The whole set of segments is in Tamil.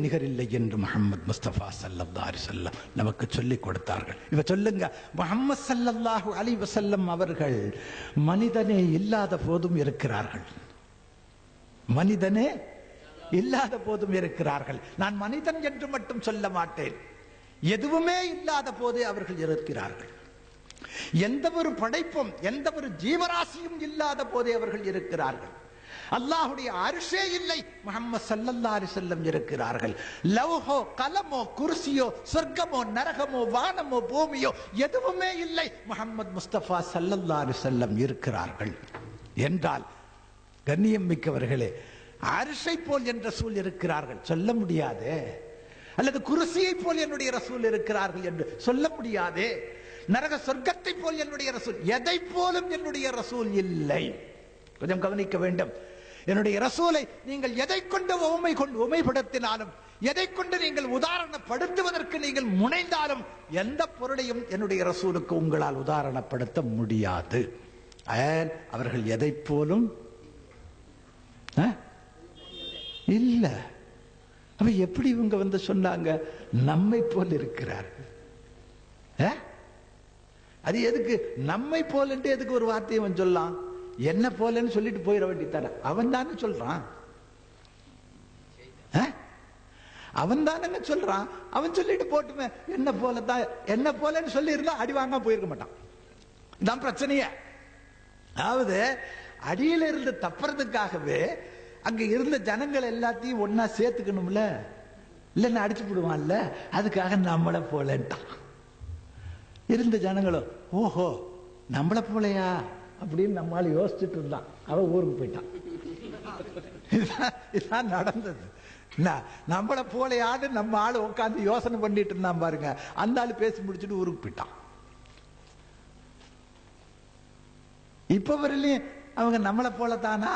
நிகரில்லை என்று முஹம்மது முஸ்தபா ஸல்லல்லாஹு அலைஹி வஸல்லம் நமக்கு சொல்லிக் கொடுத்தார்கள். இப்ப சொல்லுங்க, முஹம்மது ஸல்லல்லாஹு அலைஹி வஸல்லம் அவர்கள் மனிதனே இல்லாத போதும் இருக்கிறார்கள். மனிதனே இல்லாத போதும் இருக்கிறார்கள். நான் மனிதன் என்று மட்டும் சொல்ல மாட்டேன், எதுவுமே இல்லாத போதே அவர்கள் இருக்கிறார்கள். எந்த ஒரு படைப்பும் எந்த ஒரு ஜீவராசியும் இல்லாத போதே அவர்கள் இருக்கிறார்கள். அல்லாஹ்வுடைய அர்ஷே இல்லை, முஹம்மது ஸல்லல்லாஹு அலைஹி வஸல்லம் இருக்கிறார்கள். லவ்ஹோ கலமோ குர்சியோ சொர்க்கமோ நரகமோ வானமோ பூமியோ எதுவுமே இல்லை, முஹம்மது முஸ்தபா ஸல்லல்லாஹு அலைஹி வஸல்லம் இருக்கிறார்கள் என்றால், கண்ணியம் மிக்கவர்களே, அர்ஷை போல் என் ரசூல் இருக்கிறார்கள் சொல்ல முடியாதே, அல்லது குர்சியை போல் என்னுடைய ரசூல் இருக்கிறார்கள் என்று சொல்ல முடியாதே, நரக சொர்க்கத்தை போல் என்னுடைய ரசூல், எதை போலும் என்னுடைய ரசூல் இல்லை. கொஞ்சம் கவனிக்க வேண்டும். என்னுடைய ரசூலை நீங்கள் எதை கொண்டு உமைப்படுத்தினாலும், எதை கொண்டு நீங்கள் உதாரணப்படுத்துவதற்கு நீங்கள் முனைந்தாலும், எந்த பொருளையும் என்னுடைய ரசூலுக்கு உங்களால் உதாரணப்படுத்த முடியாது. அவர்கள் எதை போலும் இல்ல. அப்ப எப்படி இவங்க சொன்னாங்க நம்மை போல் இருக்கிறார்? அது எதுக்கு நம்மை போல் என்று எதுக்கு ஒரு வார்த்தையை சொல்லலாம்? என்ன போலன்னு சொல்லிட்டு போயிட வேண்டியதான? அவன் தானே சொல்றான், அவன் தானே சொல்றான். அவன் சொல்லிட்டு போட்டுமே, என்ன போலதான், என்ன போலன்னு சொல்லி இருந்தா அடி வாங்க போயிருக்க மாட்டான். இதான் பிரச்சனையே. அதாவது அடியில இருந்து தப்புறதுக்காகவே அங்க இருந்த ஜனங்கள் எல்லாத்தையும் ஒன்னா சேர்த்துக்கணும்ல, இல்லைன்னா அடிச்சு விடுவான்ல, அதுக்காக நம்மளை போலன்ட்டான். இருந்த ஜனங்களும் ஓஹோ நம்மளை போலையா அப்படின்னு நம்மளால யோசிச்சுட்டு இருந்தான். அவன் ஊருக்கு போயிட்டான். இதுதான் நடந்தது. நம்மளை போலையான்னு நம்ம ஆளு உட்காந்து யோசனை பண்ணிட்டு இருந்தான் பாருங்க. அந்த ஆளு பேசி முடிச்சுட்டு ஊருக்கு போயிட்டான். இப்ப வரலையும் அவங்க நம்மளை போலத்தானா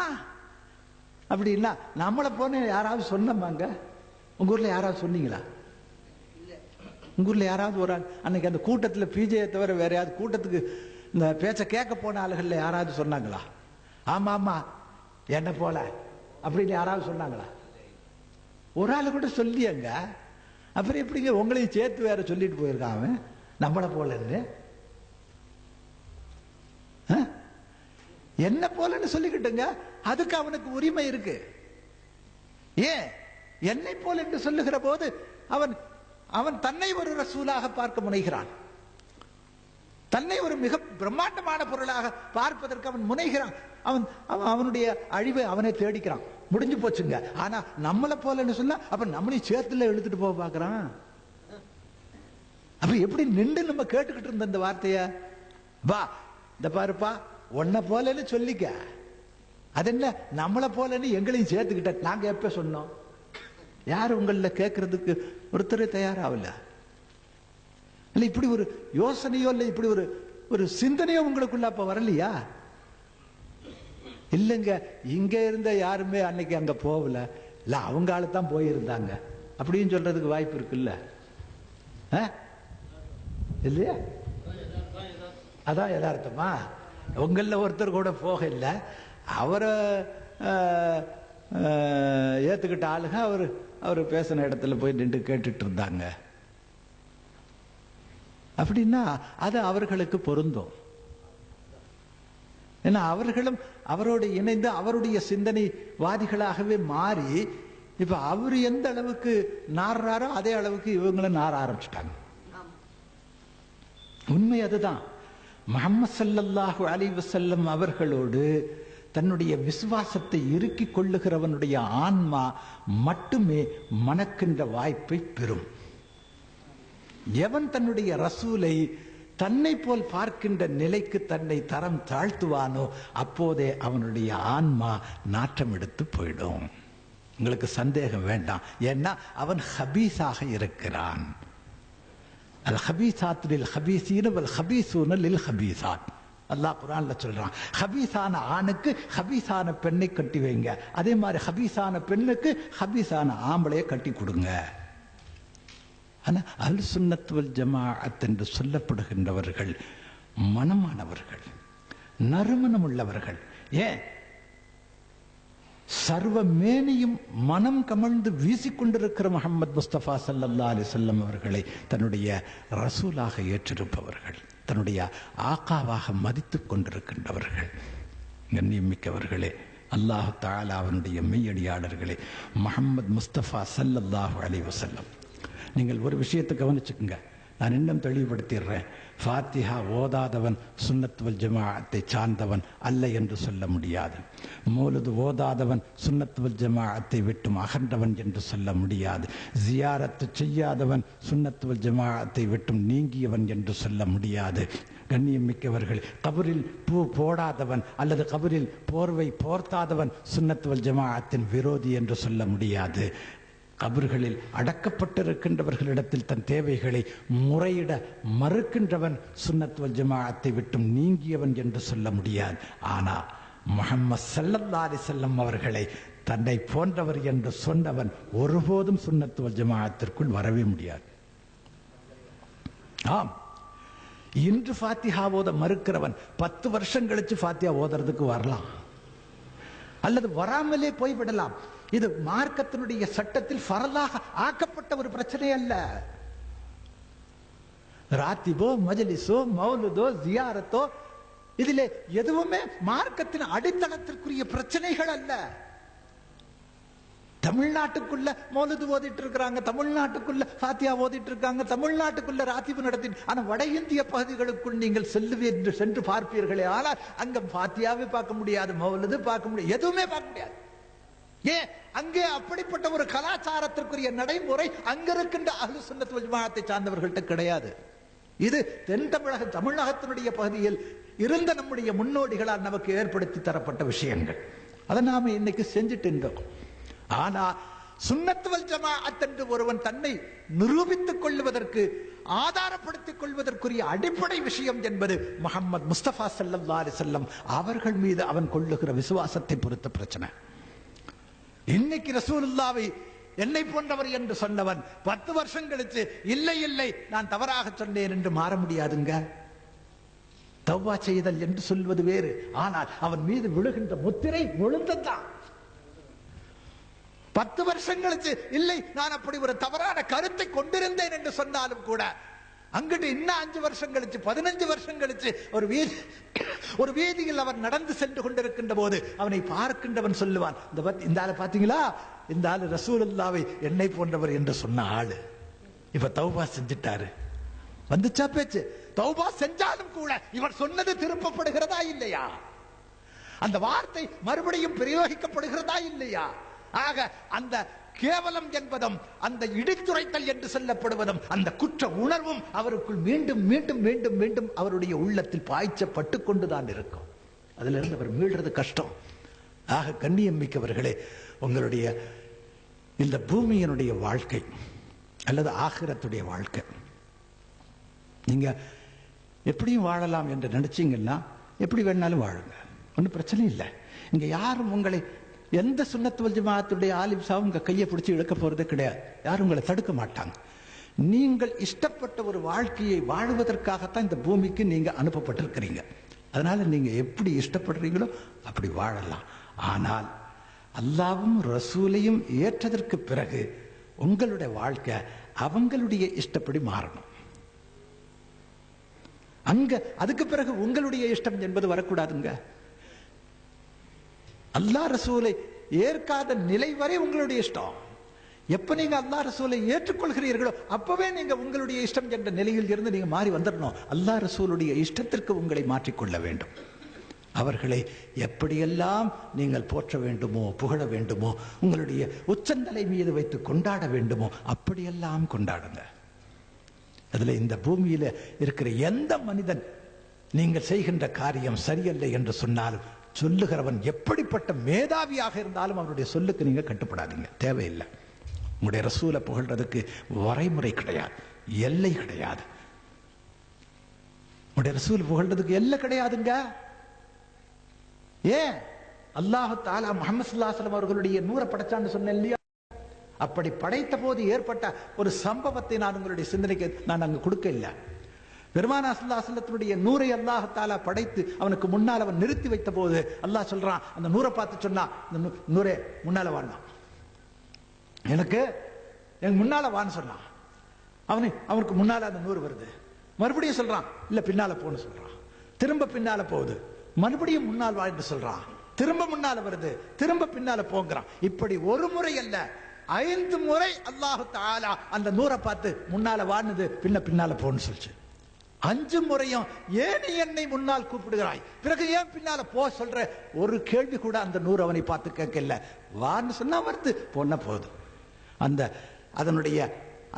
அப்படின்னா, நம்மளை போன யாராவது சொன்னமாங்க? உங்க ஊர்ல யாராவது சொன்னீங்களா? உங்க ஊர்ல யாராவது ஒரு அன்னைக்கு அந்த கூட்டத்தில் பிஜே தவிர வேற யாராவது கூட்டத்துக்கு இந்த பேச்ச கேட்க போன ஆளுகள்ல யாராவது சொன்னாங்களா? ஆமா ஆமா என்ன போல அப்படின்னு யாராவது சொன்னாங்களா? ஒரு ஆளு கூட சொல்லியங்க. அப்புறம் எப்படிங்க உங்களையும் சேர்த்து வேற சொல்லிட்டு போயிருக்கான் நம்மளை போலன்னு? என்ன போலன்னு சொல்லிக்கிட்டுங்க, அதுக்கு அவனுக்கு உரிமை இருக்கு. ஏன் என்னை போல என்று சொல்லுகிற போது அவன் அவன் தன்னை ஒரு ரசூலாக பார்க்க முனைகிறான். தன்னை ஒரு மிக பிரம்மாண்டமான பொருளாக பார்ப்பதற்கு அவன் முனைகிறான். அவனுடைய அழிவை அவனை தேடிக்கிறான். முடிஞ்சு போச்சுங்க. ஆனா நம்மளை போலன்னு சொன்னா அப்ப நம்மளையும் சேர்த்துல எழுத்துட்டு போக பாக்குறான். அப்ப எப்படி நின்று நம்ம கேட்டுக்கிட்டு இருந்த இந்த வார்த்தைய, வா இந்த பாருப்பா உன்னை போலன்னு சொல்லிக்க, அது என்ன நம்மளை போலன்னு எங்களையும் சேர்த்துக்கிட்ட. நாங்க எப்ப சொன்னோம்? யாரு உங்கள கேட்கறதுக்கு ஒருத்தர் தயாராகல. இல்ல இப்படி ஒரு யோசனையோ இல்ல இப்படி ஒரு சிந்தனையோ உங்களுக்குள்ள அப்ப வரலையா? இல்லங்க, இங்க இருந்த யாருமே அன்னைக்கு அங்க போகல, இல்ல அவங்க ஆளு தான் போயிருந்தாங்க அப்படின்னு சொல்றதுக்கு வாய்ப்பு இருக்குல்ல? இல்லையா? அதான் யதார்த்தமா. உங்கள ஒருத்தர் கூட போக இல்ல, அவரை ஏத்துக்கிட்ட ஆளுங்க அவரு பேசின இடத்துல போய் நின்று கேட்டுட்டு இருந்தாங்க அப்படின்னா அது அவர்களுக்கு பொருந்தும். ஏன்னா அவர்களும் அவரோடு இணைந்து அவருடைய சிந்தனை வாதிகளாகவே மாறி இப்ப அவரு எந்த அளவுக்கு நாடுறாரோ அதே அளவுக்கு இவங்களும் நார ஆரம்பிச்சுட்டாங்க. உண்மை அதுதான். முஹம்மது ஸல்லல்லாஹு அலைஹி வஸல்லம் அவர்களோடு தன்னுடைய விசுவாசத்தை இறுக்கிக் கொள்ளுகிறவனுடைய ஆன்மா மட்டுமே மணக்கின்ற வாய்ப்பை பெறும். எவன் தன்னுடைய ரசூலை தன்னை போல் பார்க்கின்ற நிலைக்கு தன்னை தரம் தாழ்த்துவானோ அப்போதே அவனுடைய ஆன்மா நாற்றம் எடுத்து போயிடும். உங்களுக்கு சந்தேகம் வேண்டாம். ஏன்னா அவன் ஹபீஸாக இருக்கிறான். அல் ஹபீஸாத் லில் ஹபீஸீன வல் ஹபீஸூன லில் ஹபீஸாத். அல்லாஹ் குர்ஆன்ல சொல்றான், ஹபீஸான ஆணுக்கு ஹபீஸான பெண்ணை கட்டி வைங்க, அதே மாதிரி ஹபீஸான பெண்ணுக்கு ஹபீஸான ஆம்பளையை கட்டி கொடுங்க. ஆனா அஹ்லு சுன்னத் வல் ஜமாஅத் என்று சொல்லப்படுகின்றவர்கள் மனமானவர்கள், நறுமணம் உள்ளவர்கள். ஏன் சர்வ மேனியும் மனம் கமழ்ந்து வீசிக்கொண்டிருக்கிற முஹம்மது முஸ்தபா ஸல்லல்லாஹு அலைஹி வஸல்லம் அவர்களை தன்னுடைய ரசூலாக ஏற்றிருப்பவர்கள், தன்னுடைய ஆகாவாக மதித்துக் கொண்டிருக்கின்றவர்கள். கண்ணியமிக்கவர்களே, அல்லாஹ் தஆலா அவனுடைய மெய்யடியாளர்களே, முஹம்மது முஸ்தபா ஸல்லல்லாஹு அலைஹி வஸல்லம், நீங்கள் ஒரு விஷயத்தை கவனிச்சுக்குங்க. நான் இன்னும் தெளிவுபடுத்திடுறேன். ஃபாத்திஹா ஓதாதவன் சுன்னத் வல் ஜமாஅத்தை சார்ந்தவன் அல்ல என்று சொல்ல முடியாது. மௌலிது ஓதாதவன் சுன்னத் வல் ஜமாஅத்தை விட்டும் அகன்றவன் என்று சொல்ல முடியாது. ஜியாரத்து செய்யாதவன் சுன்னத் வல் ஜமாஅத்தை விட்டும் நீங்கியவன் என்று சொல்ல முடியாது. கண்ணியம் மிக்கவர்கள், கபரில் பூ போடாதவன் அல்லது கபரில் போர்வை போர்த்தாதவன் சுன்னத் வல் ஜமாஅத்தின் விரோதி என்று சொல்ல முடியாது. கபர்களில் அடக்கப்பட்டிருக்கின்றவர்களிடத்தில் தன் தேவைகளை முறையிட மறுக்கின்றவன் சுன்னத் வல் ஜமாஅத்தை விட்டும் நீங்கியவன் என்று சொல்ல முடியாது. ஆனால் முஹம்மது ஸல்லல்லாஹு அலைஹி வஸல்லம் அவர்களை தன்னை போன்றவர் என்று சொன்னவன் ஒருபோதும் சுன்னத் வல் ஜமாஅத்திற்குள் வரவே முடியாது. ஆம், இன்று ஃபாத்திஹா ஓத மறுக்கிறவன் 10 வருஷம் கழிச்சு ஃபாத்திஹா ஓதுறதுக்கு வரலாம், அல்லது வராமலே போய்விடலாம். இது மார்க்கத்தினுடைய சட்டத்தில் ஃபரலாக ஆக்கப்பட்ட ஒரு பிரச்சனை அல்ல. ராத்திபோ, மஜ்லிஸோ, மௌலுதோ, ஜியாரத்தோ, இதிலே எதுவுமே மார்க்கத்தின் அடித்தளத்திற்குரிய பிரச்சனைகள் அல்ல. தமிழ்நாட்டுக்குள்ள மௌலுது ஓதிட்டு இருக்கிறாங்க, தமிழ்நாட்டுக்குள்ள ஃபாத்தியா ஓதிட்டு இருக்காங்க, தமிழ்நாட்டுக்குள்ள ராத்திபு நடத்தி. ஆனா வட இந்திய பகுதிகளுக்குள் நீங்கள் சென்று பார்ப்பீர்களே, ஆனால் அங்க ஃபாத்தியாவே பார்க்க முடியாது, மௌலுது பார்க்க முடியாது, எதுவுமே பார்க்க முடியாது. ஏன்? அங்கே அப்படிப்பட்ட ஒரு கலாச்சாரத்திற்குரிய நடைமுறை அங்க இருக்கின்ற அஹ்லு சுன்னத் வல் ஜமாஅத்தை சார்ந்தவர்கள்ட்ட கிடையாது. இது தென் தமிழகத்தினுடைய பகுதியில் இருந்த நம்முடைய முன்னோடிகளால் நமக்கு ஏற்படுத்தி தரப்பட்ட விஷயங்கள். அதை நாம இன்னைக்கு செஞ்சுட்டு இருந்தோம். ஆனா சுன்னத் வல் ஜமாஅத் என்று ஒருவன் தன்னை நிரூபித்துக் கொள்வதற்கு, ஆதாரப்படுத்திக் கொள்வதற்குரிய அடிப்படை விஷயம் என்பது முஹம்மது முஸ்தபா ஸல்லல்லாஹு அலைஹி வஸல்லம் அவர்கள் மீது அவன் கொள்ளுகிற விசுவாசத்தை பொறுத்த பிரச்சனை. இன்னைக்கு ரசூலுல்லாவை என்னை போன்றவர் என்று சொன்னவன் 10 வருஷம் கழிச்சு இல்லை இல்லை நான் தவறாக சொன்னேன் என்று மாற முடியாதுங்க. தௌபா செய்தல் என்று சொல்வது வேறு, ஆனால் அவன் மீது விழுகின்ற முத்திரை விழுந்ததான். 10 வருஷம் கழிச்சு இல்லை நான் அப்படி ஒரு தவறான கருத்தை கொண்டிருந்தேன் என்று சொன்னாலும் கூட, அங்கிட்டு இன்னும் 5 வருஷம் கழிச்சு 15 வருஷம் கழிச்சு ஒரு வீதியில் அவன் நடந்து சென்று கொண்டிருக்கின்ற போது அவனை பார்க்கின்றவன் சொல்லுவான், இந்த ஆளை பாத்தீங்களா, இந்த ஆளு ரசூலுல்லாவை என்னை போன்றவர் என்று சொன்ன ஆளு இப்ப தௌபா செஞ்சிட்டாரு. வந்துச்சா பேச்சு? தௌபா செஞ்சாலும் கூட இவர் சொன்னது திருப்பப்படுகிறதா இல்லையா? அந்த வார்த்தை மறுபடியும் பிரயோகிக்கப்படுகிறதா இல்லையா? ஆக அந்த கேவலம் என்பதும் அந்த இடித்துரைத்தல் என்று சொல்லப்படுவதும் அந்த குற்ற உணர்வும் அவருக்குள் மீண்டும் மீண்டும் மீண்டும் மீண்டும் அவருடைய உள்ளத்தில் பாய்ச்சப்பட்டு கொண்டுதான் இருக்கும். அதுல இருந்து அவர் மீள்றது கஷ்டம். ஆக கண்ணியம் மிக்கவர்களே, உங்களுடைய இந்த பூமியினுடைய வாழ்க்கை அல்லது ஆகிரத்துடைய வாழ்க்கை நீங்க எப்படியும் வாழலாம் என்று நினைச்சீங்கன்னா எப்படி வேணாலும் வாழுங்க, ஒன்றும் பிரச்சனை இல்லை. இங்க யாரும் உங்களை எந்த சுன்னத் வல் ஜமாஅத்துடைய ஆலிம் சாவும் உங்க கையை பிடிச்சி இழக்க போறதே கிடையாது. யாரும் உங்களை தடுக்க மாட்டாங்க. நீங்கள் இஷ்டப்பட்ட ஒரு வாழ்க்கையை வாழுவதற்காகத்தான் இந்த பூமிக்கு நீங்க அனுப்பப்பட்டிருக்கிறீங்க. அதனால நீங்க எப்படி இஷ்டப்படுறீங்களோ அப்படி வாழலாம். ஆனால் அல்லாஹ்வும் ரசூலையும் ஏற்றதற்கு பிறகு உங்களுடைய வாழ்க்கை அவங்களுடைய இஷ்டப்படி மாறணும். அங்க அதுக்கு பிறகு உங்களுடைய இஷ்டம் என்பது வரக்கூடாதுங்க. அல்லாஹ் ரசூலை ஏற்காத நிலை வரை உங்களுடைய இஷ்டம். எப்ப நீங்க அல்லாஹ் ரசூலை ஏற்றுக்கொள்கிறீர்களோ அப்பவே நீங்க உங்களுடைய இஷ்டம் என்ற நிலையில் இருந்து நீங்க மாறி வந்துடணும். அல்லாஹ் ரசூலுடைய இஷ்டத்திற்கு உங்களை மாற்றிக்கொள்ள வேண்டும். அவர்களை எப்படியெல்லாம் நீங்கள் போற்ற வேண்டுமோ, புகழ வேண்டுமோ, உங்களுடைய உச்சந்தலை மீது வைத்து கொண்டாட வேண்டுமோ அப்படியெல்லாம் கொண்டாடுங்க. அதுல இந்த பூமியில இருக்கிற எந்த மனிதன் நீங்கள் செய்கின்ற காரியம் சரியல்ல என்று சொன்னாலும் சொல்லுகிறவன் எப்படிப்பட்ட மேதாவியாக இருந்தாலும் அவருடைய சொல்லுக்கு நீங்க கட்டுப்படாதீங்க, தேவையில்லை. உங்களுடைய ரசூலை புகழ்றதுக்கு வரைமுறை கிடையாது, எல்லை கிடையாது. உங்களுடைய ரசூல் புகழ்றதுக்கு எல்லை கிடையாதுங்க. ஏன்? அல்லாஹ் தஆலா முஹம்மது ஸல்லல்லாஹு அலைஹி வஸல்லம் அவர்களுடைய நூரை படைச்சான்னு சொன்னேன் இல்லையா? அப்படி படைத்த போது ஏற்பட்ட ஒரு சம்பவத்தை நான் உங்களுடைய சிந்தனைக்கு நான் அங்கு கொடுக்க இல்லை. பெருமானா ஸல்லல்லாஹு அலைஹி வஸல்லத்துடைய நூரை அல்லாஹ் தஆலா படைத்து அவனுக்கு முன்னால் அவன் நிறுத்தி வைத்த போது அல்லாஹ் சொல்றான், அந்த நூரை பார்த்து சொன்னா, இந்த நூரே முன்னால வான்னா, எனக்கு முன்னால வான்னு சொன்னான். அவனுக்கு முன்னால அந்த நூறு வருது. மறுபடியும் சொல்றான், இல்ல பின்னால போன்னு சொல்றான். திரும்ப பின்னால போகுது. மறுபடியும் முன்னால் வா என்று சொல்றான். திரும்ப முன்னால வருது. திரும்ப பின்னால போங்கிறான். இப்படி ஒரு முறை அல்ல, 5 முறை அல்லாஹ் தஆலா அந்த நூரை பார்த்து முன்னால வான்னு பின்னால போன்னு சொல்லிச்சு. 5 முறையும் ஏன் என்னை முன்னால் கூப்பிடுகிறாய், பிறகு ஏன் பின்னால போ சொல்ற, ஒரு கேள்வி கூட அந்த நூறு அவனை பார்த்து கேட்கல. வான்னு சொன்னா வருது, போன போதும். அதனுடைய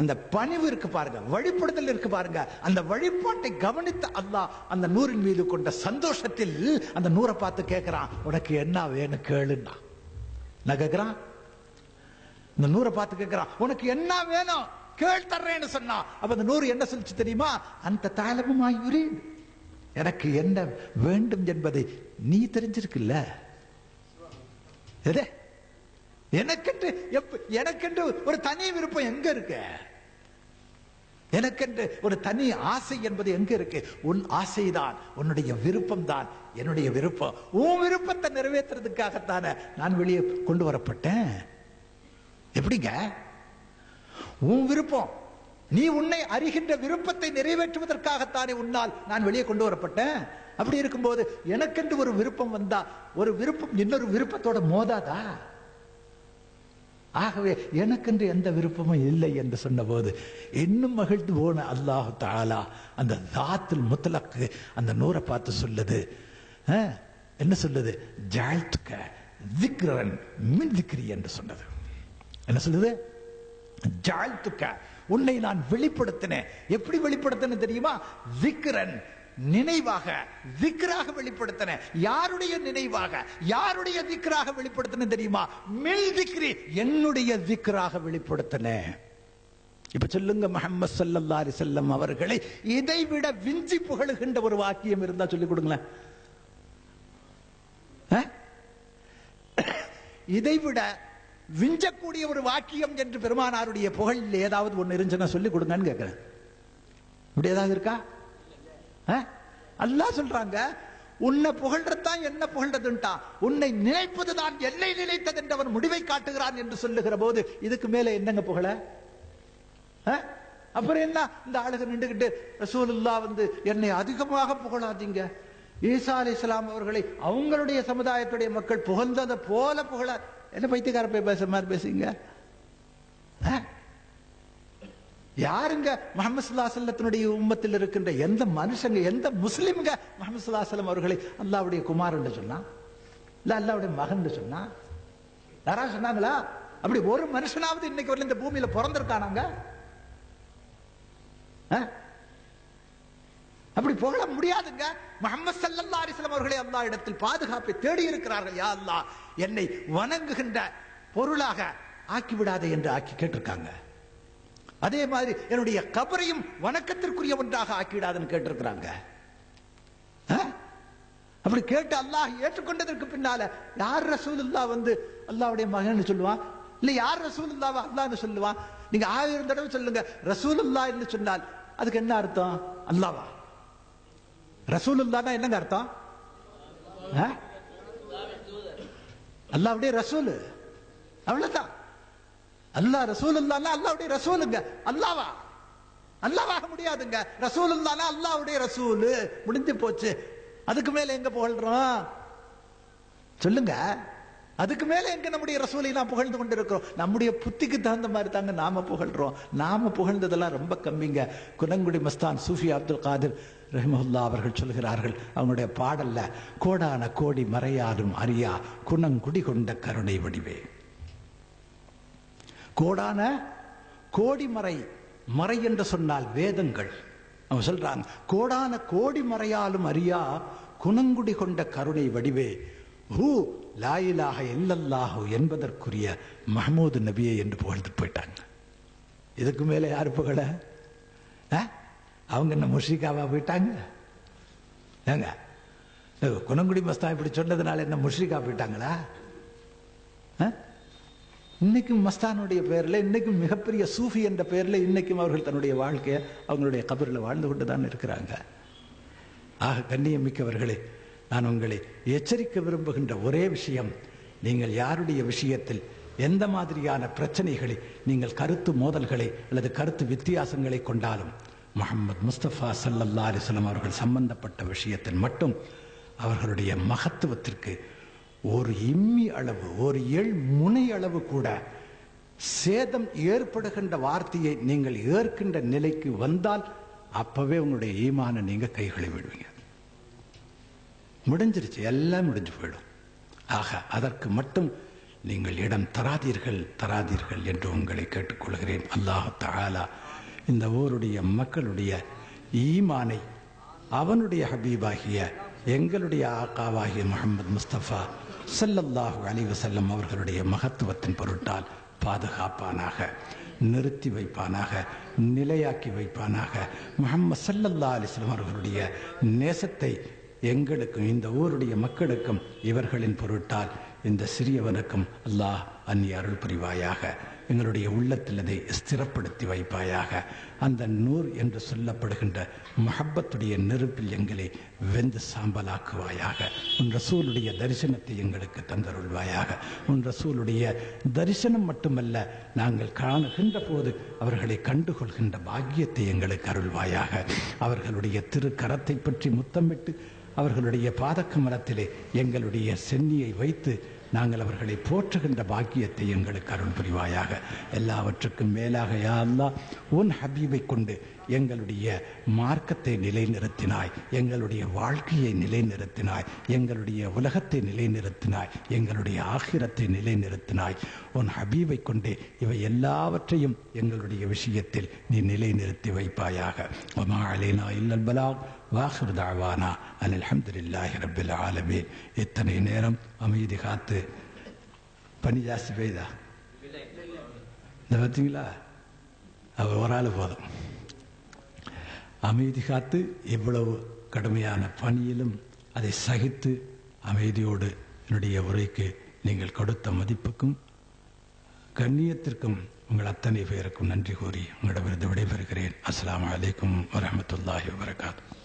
அந்த பணிவு இருக்கு பாருங்க, வழிபடுதல் இருக்கு பாருங்க. அந்த வழிபாட்டை கவனித்த அல்லாஹ் அந்த நூறின் மீது கொண்ட சந்தோஷத்தில் அந்த நூரை பார்த்து கேட்கிறான், உனக்கு என்ன வேணும் கேளுன்னா. நான் கேட்கிறான், இந்த நூரை பார்த்து கேட்கிறான், உனக்கு என்ன வேணும் கேள் தர்றேன்னு சொன்னா. அப்ப அந்த நூறு என்ன சொல்லிச்சு தெரியுமா? அந்த தாளமுமாயுரே, எனக்கு என்ன வேண்டும் என்பதை நீ தெரிஞ்சிருக்குல்ல. எனக்கென்று ஒரு தனி விருப்பம் எங்க இருக்கு? எனக்கென்று ஒரு தனி ஆசை என்பது எங்க இருக்கு? உன் ஆசைதான், உன்னுடைய விருப்பம் தான் என்னுடைய விருப்பம். உன் விருப்பத்தை நிறைவேற்றுறதுக்காகத்தானே நான் வெளியே கொண்டு வரப்பட்டேன். எப்படிங்க உன் விருப்பம்? நீ உன்னை அறிகின்ற விருப்பத்தை நிறைவேற்றுவதற்காகத்தானே உன்னால் நான் வெளியே கொண்டு வரப்பட்டேன். அப்படி இருக்கும்போது எனக்கென்று ஒரு விருப்பம் வந்தா, ஒரு விருப்பம் இன்னொரு விருப்பத்தோட மோதாதா? ஆகவே எனக்கென்று எந்த விருப்பமும் இல்லை என்று சொன்ன போது இன்னும் மகிழ்ந்து போன அல்லாஹ் தஆலா அந்த தாத்துல் முத்லக் அந்த நூரை பார்த்து சொல்லுது, என்ன சொல்லுது? ஜஅல்துக ذிக்ரன் மின் ذிக்ரி என்று சொன்னது. என்ன சொல்லுது? ஜஅல்துக, உன்னை நான் வெளிப்படுத்தினேன். எப்படி வெளிப்படுத்தினேன் தெரியுமா? ذிக்ரன், நினைவாக, திக்ராக வெளிப்படுத்தின. யாருடைய நினைவாக, யாருடைய திக்ராக வெளிப்படுத்தின தெரியுமா? மில் திக்ரி, என்னுடைய திக்ராக வெளிப்படுத்தின. இப்ப சொல்லுங்க, முஹம்மது ஸல்லல்லாஹு அலைஹி வஸல்லம் அவர்களை இதைவிட விஞ்சி புகழுகின்ற ஒரு வாக்கியம் இருந்தா சொல்லிக் கொடுங்களேன். இதைவிட விஞ்சக்கூடிய ஒரு வாக்கியம் என்று பெருமானாருடைய புகழில் ஏதாவது ஒண்ணு இருந்துச்சுன்னா சொல்லிக் கொடுங்கன்னு கேட்கிறேன். இப்படி ஏதாவது இருக்கா? அல்லாஹ் சொல்றாங்க, உன்னை புகழ்றதான் என்ன புகழ்றதுன்ட்டான், உன்னை நினைப்பதுதான் என்னை நினைத்தது என்று அவன் முடிவை காட்டுகிறான் என்று சொல்லுகிற போது இதுக்கு மேல என்னங்க புகழ? அப்புறம் என்ன இந்த ஆளுக நின்றுகிட்டு ரசூலுல்லாஹ் என்னை அதிகமாக புகழாதீங்க, ஈசா அலைஹிஸ்ஸலாம் அவர்களை அவங்களுடைய சமுதாயத்துடைய மக்கள் புகழ்ந்ததை போல புகழ, என்ன பைத்தியக்கார போய் பேசுற மாதிரி பேசுங்க. யாருங்க முஹம்மது ஸல்லல்லாஹு அலைஹி வஸல்லத்தினுடைய உம்மத்தில் இருக்கின்ற எந்த மனுஷங்க, எந்த முஸ்லிம்ங்க முஹம்மது ஸல்லல்லாஹு அலைஹி வஸல்லம் அவர்களை அல்லாஹ்வுடைய குமாரன் சொன்னா, இல்ல அல்லாஹ்வுடைய மகன் சொன்னா? யாராவது சொன்னாங்களா? அப்படி ஒரு மனுஷனாவது இன்னைக்கு வரல இந்த பூமியில பிறந்திருக்கானாங்க? அப்படி புகழ முடியாதுங்க. முஹம்மது ஸல்லல்லாஹு அலைஹி வஸல்லம் அவர்களை அல்லாஹ் இடத்தில் பாதுகாப்பை தேடி இருக்கிறார்கள். யா அல்லாஹ், என்னை வணங்குகின்ற பொருளாக ஆக்கி விடாதே என்று ஆக்கி கேட்டிருக்காங்க. அதே மாதிரி என்னுடைய கபரையும் வணக்கத்திற்குரிய ஒன்றாக ஆக்கிடாதுன்னு கேட்டிருக்கிறாங்க. அப்படி கேட்டு அல்லாஹ் ஏற்றுக்கொண்டதற்கு பின்னால யார் ரசூலுல்லாஹ் அல்லாஹ்வுடைய மகன் சொல்லுவான்? இல்ல யார் ரசூலுல்லாஹ் அல்லாஹ்னு சொல்லுவான்? நீங்க 1000 தடவை சொல்லுங்க ரசூலுல்லாஹ் என்று சொன்னால் அதுக்கு என்ன அர்த்தம்? அல்லாஹ்வா? ரசூலுல்லாஹ்னா என்னங்க அர்த்தம்? அல்லாஹ்வுடைய ரசூல், அவ்வளவுதான். அல்லாஹ் ரசூலுல்லாஹ்னா அல்லாஹ்வுடைய ரசூலுங்க. அல்லாஹ்வா? அல்லாஹ்வாக முடியாதுங்க. ரசூலுல்லாஹ்னா அல்லாஹ்வுடைய ரசூல், முடிஞ்சு போச்சு. அதுக்கு மேல எங்க புகழ்றோம் சொல்லுங்க? அதுக்கு மேல எங்க நம்முடைய ரசூலை நாம் புகழ்ந்து கொண்டிருக்கிறோம்? நம்முடைய புத்திக்கு தகுந்த மாதிரி தாங்க நாம புகழ்றோம். நாம புகழ்ந்ததெல்லாம் ரொம்ப கம்மிங்க. குணங்குடி மஸ்தான் சூஃபி அப்துல் காதிர் ரஹ்மத்துல்லாஹ் அவர்கள் சொல்கிறார்கள், அவங்களுடைய பாடல்ல, கோடான கோடி மறையாலும் அறியா குணங்குடி கொண்ட கருணை வடிவே. கோடான கோடி மறை, மறை என்று சொன்னால் வேதங்கள். அவங்க சொல்றாங்க, கோடான கோடி மறையாலும் அறியா குணங்குடி கொண்ட கருணை வடிவே ஹூ லா இலாஹ இல்லல்லாஹு என்பதற்குரிய மஹமூது நபியை என்று புகழ்ந்து போயிட்டாங்க. இதுக்கு மேல யாரு புகழ? அவங்க என்ன முஷ்ரிகாவா போயிட்டாங்க? ஏங்க, குணங்குடி மஸ்தான் இப்படி சொன்னதுனால என்ன முஷ்ரிகா போயிட்டாங்களா? இன்னைக்கும் மஸ்தானுடைய பெயர்ல, இன்னைக்கும் மிகப்பெரிய சூஃபி என்ற பெயர்ல இன்னைக்கும் அவர்கள் தன்னுடைய வாழ்க்கையை அவங்களுடைய கபரில் வாழ்ந்து கொண்டு தான் இருக்கிறாங்க. ஆக கண்ணியமிக்கவர்களே, நான் உங்களை எச்சரிக்க விரும்புகின்ற ஒரே விஷயம், நீங்கள் யாருடைய விஷயத்தில் எந்த மாதிரியான பிரச்சனைகளை, நீங்கள் கருத்து மோதல்களை அல்லது கருத்து வித்தியாசங்களை கொண்டாலும் முஹம்மது முஸ்தபா ஸல்லல்லாஹு அலைஹி வஸல்லம் அவர்கள் சம்பந்தப்பட்ட விஷயத்தில் மட்டும் அவர்களுடைய மகத்துவத்திற்கு ஒரு இம்மி அளவு, ஒரு முனை அளவு கூட சேதம் ஏற்படுகின்ற வார்த்தையை நீங்கள் ஏற்கின்ற நிலைக்கு வந்தால் அப்பவே உங்களுடைய ஈமான நீங்க கைகளை விடுவீங்க. முடிஞ்சிருச்சு, எல்லாம் முடிஞ்சு போயிடும். ஆக அதற்கு மட்டும் நீங்கள் இடம் தராதீர்கள் என்று உங்களை கேட்டுக்கொள்கிறேன். அல்லாஹ் தஆலா இந்த ஊருடைய மக்களுடைய ஈமானை அவனுடைய ஹபீபாகிய எங்களுடைய ஆகாவாகிய முஹம்மது முஸ்தபா ஸல்லல்லாஹு அலைஹி வஸல்லம் அவர்களுடைய மகத்துவத்தின் பொருட்டால் பாதுகாப்பானாக, நிறுத்தி வைப்பானாக, நிலையாக்கி வைப்பானாக. முஹம்மது ஸல்லல்லாஹு அலைஹி வஸல்லம் அவர்களுடைய நேசத்தை எங்களுக்கும் இந்த ஊருடைய மக்களுக்கும் இவர்களின் பொருட்டால் இந்த சிறியவனுக்கும் அல்லாஹ் அந்நிய அருள் புரிவாயாக. எங்களுடைய உள்ளத்தில் அதை ஸ்திரப்படுத்தி வைப்பாயாக. அந்த நூர் என்று சொல்லப்படுகின்ற மஹப்பத்துடைய நெருப்பில் எங்களை வெந்து சாம்பலாக்குவாயாக. உன் ரசூலுடைய தரிசனத்தை எங்களுக்கு தந்தருள்வாயாக. உன் ரசூலுடைய தரிசனம் மட்டுமல்ல, நாங்கள் காணுகின்ற போது அவர்களை கண்டுகொள்கின்ற பாக்கியத்தை எங்களுக்கு அருள்வாயாக. அவர்களுடைய திருக்கரத்தை பற்றி முத்தமிட்டு அவர்களுடைய பாதக்கமலத்திலே எங்களுடைய சென்னியை வைத்து நாங்கள் அவர்களை போற்றுகின்ற பாக்கியத்தை எங்களுக்கு அருள் புரிவாயாக. எல்லாவற்றுக்கும் மேலாக யா அல்லாஹ், உன் ஹபீபை கொண்டு எங்களுடைய மார்க்கத்தை நிலைநிறுத்தினாய், எங்களுடைய வாழ்க்கையை நிலைநிறுத்தினாய், எங்களுடைய உலகத்தை நிலைநிறுத்தினாய், எங்களுடைய ஆகிரத்தை நிலைநிறுத்தினாய். உன் ஹபீபை கொண்டே இவை எல்லாவற்றையும் எங்களுடைய விஷயத்தில் நீ நிலைநிறுத்தி வைப்பாயாக. வமா அலைனா இல்லல் பலாக் வாஹிர் தஅவானா அனில் ஹம்துலில்லாஹி ரப்பில் ஆலமீன். இத்தனை நேரம் அமைதி காத்து பனி ஜாஸ்தி பெய்தா இந்த பார்த்தீங்களா, அவர் ஒரு ஆள் போதும். அமைதி காத்து இவ்வளவு கடுமையான பணியிலும் அதை சகித்து அமைதியோடு என்னுடைய உரைக்கு நீங்கள் கொடுத்த மதிப்புக்கும் கண்ணியத்திற்கும் உங்கள் அத்தனை பேருக்கும் நன்றி கூறி உங்களிடமிருந்து விடைபெறுகிறேன். அஸ்ஸலாமு அலைக்கும் வரஹ்மத்துல்லாஹி வபரகாத்துஹு.